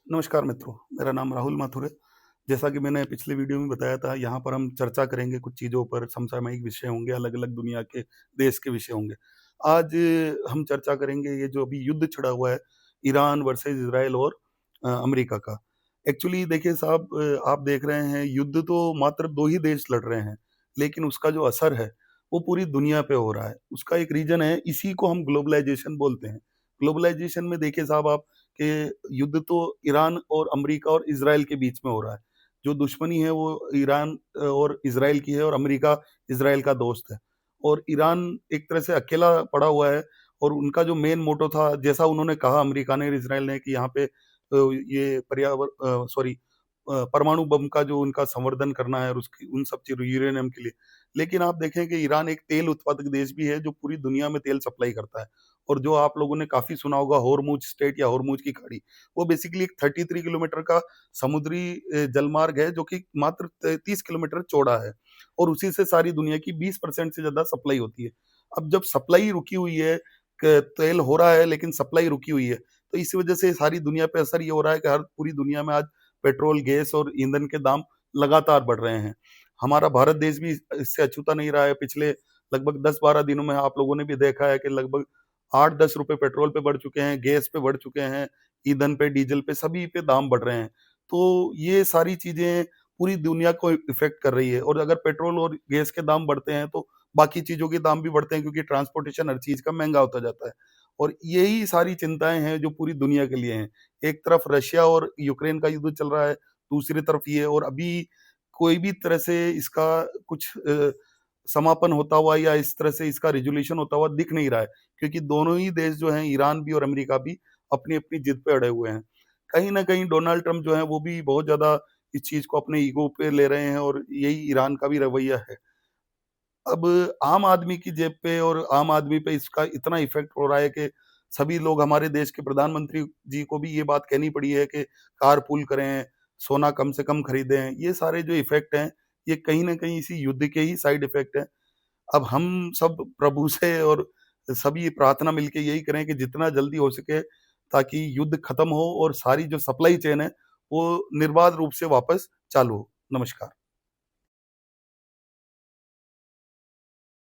नमस्कार मित्रों, मेरा नाम राहुल माथुर है। जैसा कि मैंने पिछले वीडियो में बताया था, यहाँ पर हम चर्चा करेंगे कुछ चीज़ों पर, समसामयिक विषय होंगे, अलग-अलग दुनिया के देश के विषय होंगे। आज हम चर्चा करेंगे ये जो अभी युद्ध छिड़ा हुआ है, ईरान वर्सेस इज़राइल और अमेरिका का। एक्चुअली देखिए साहब, आप देख रहे हैं युद्ध तो मात्र 2 ही देश लड़ रहे हैं, लेकिन उसका जो असर है, वो पूरी दुनिया पे हो रहा है। उसका एक रीज़न है, इसी को हम ग्लोबलाइज़ेशन बोलते हैं। ग्लोबलाइज़ेशन में देखिए साहब आप कि युद्ध तो ईरान और अमेरिका और इज़राइल के बीच में हो रहा है। जो दुश्मनी है वो ईरान और इज़राइल की है और अमेरिका इज़राइल का दोस्त है। और ईरान एक तरह से अकेला पड़ा हुआ है और उनका जो मेन मोटो था, जैसा उन्होंने कहा अमेरिका ने और इज़राइल ने कि यहाँ पे ये परमाणु बम का जो उनका संवर्धन करना है और उसकी उन सब चीज़ यूरेनियम के लिए। लेकिन आप देखें कि ईरान एक तेल उत्पादक देश भी है जो पूरी दुनिया में तेल सप्लाई करता है। और जो आप लोगों ने काफ़ी सुना होगा होर्मुज़ स्ट्रेट या होर्मुज़ की खाड़ी, वो बेसिकली एक 33 किलोमीटर का समुद्री जलमार्ग है जो कि मात्र 30 किलोमीटर चौड़ा है और उसी से सारी दुनिया की 20% से ज़्यादा सप्लाई होती है। अब जब सप्लाई रुकी हुई है, क तेल हो रहा है लेकिन सप्लाई रुकी हुई है, तो इस वजह से सारी दुनिया पे असर ये हो रहा है कि हर पूरी दुनिया में आज पेट्रोल, गैस और ईंधन के दाम लगातार बढ़ रहे हैं। हमारा भारत देश भी इससे अछूता नहीं रहा है। पिछले लगभग 10-12 दिनों में आप लोगों ने भी देखा है कि लगभग 8-10 रुपए पेट्रोल पे बढ़ चुके हैं, गैस पे बढ़ चुके हैं, ईंधन पे, डीज़ल पे, सभी पे दाम बढ़ रहे हैं। तो ये सारी चीज़ें पूरी दुनिया को इफ़ेक्ट कर रही है और अगर पेट्रोल और गैस के दाम बढ़ते हैं, तो बाकी चीज़ों के दाम भी बढ़ते हैं क्योंकि ट्रांसपोर्टेशन हर चीज़ का महँगा होता जाता है। और यही सारी चिंताएँ हैं जो पूरी दुनिया के लिए हैं। एक तरफ रशिया और यूक्रेन का युद्ध चल रहा है, दूसरी तरफ ये और अभी कोई भी तरह से इसका कुछ समापन होता हुआ या इस तरह से इसका रिज़ॉल्यूशन होता हुआ दिख नहीं रहा है, क्योंकि दोनों ही देश जो हैं, ईरान भी और अमेरिका भी अपनी-अपनी जिद पे अड़े हुए हैं। कहीं न कहीं डोनाल्ड ट्रम्प जो हैं, वो भी बहुत ज़्यादा इस चीज़ को अपने ईगो पे ले रहे हैं और यही ईरान का भी रवैया है। अब आम आदमी की जेब पे और आम आदमी पे इसका इतना इफ़ेक्ट हो रहा है कि सभी लोग, हमारे देश के प्रधानमंत्री जी को भी ये बात कहनी पड़ी है कि कारपूल करें, सोना कम से कम खरीदें। ये सारे जो इफ़ेक्ट हैं, ये कहीं न कहीं इसी युद्ध के ही साइड इफ़ेक्ट हैं। अब हम सब प्रभु से और सभी प्रार्थना मिलके यही करें कि जितना जल्दी हो सके ताकि युद्ध खत्म हो और सारी जो सप्लाई चेन है, वो निर्बाध रूप से वापस चालू हो। नमस्कार।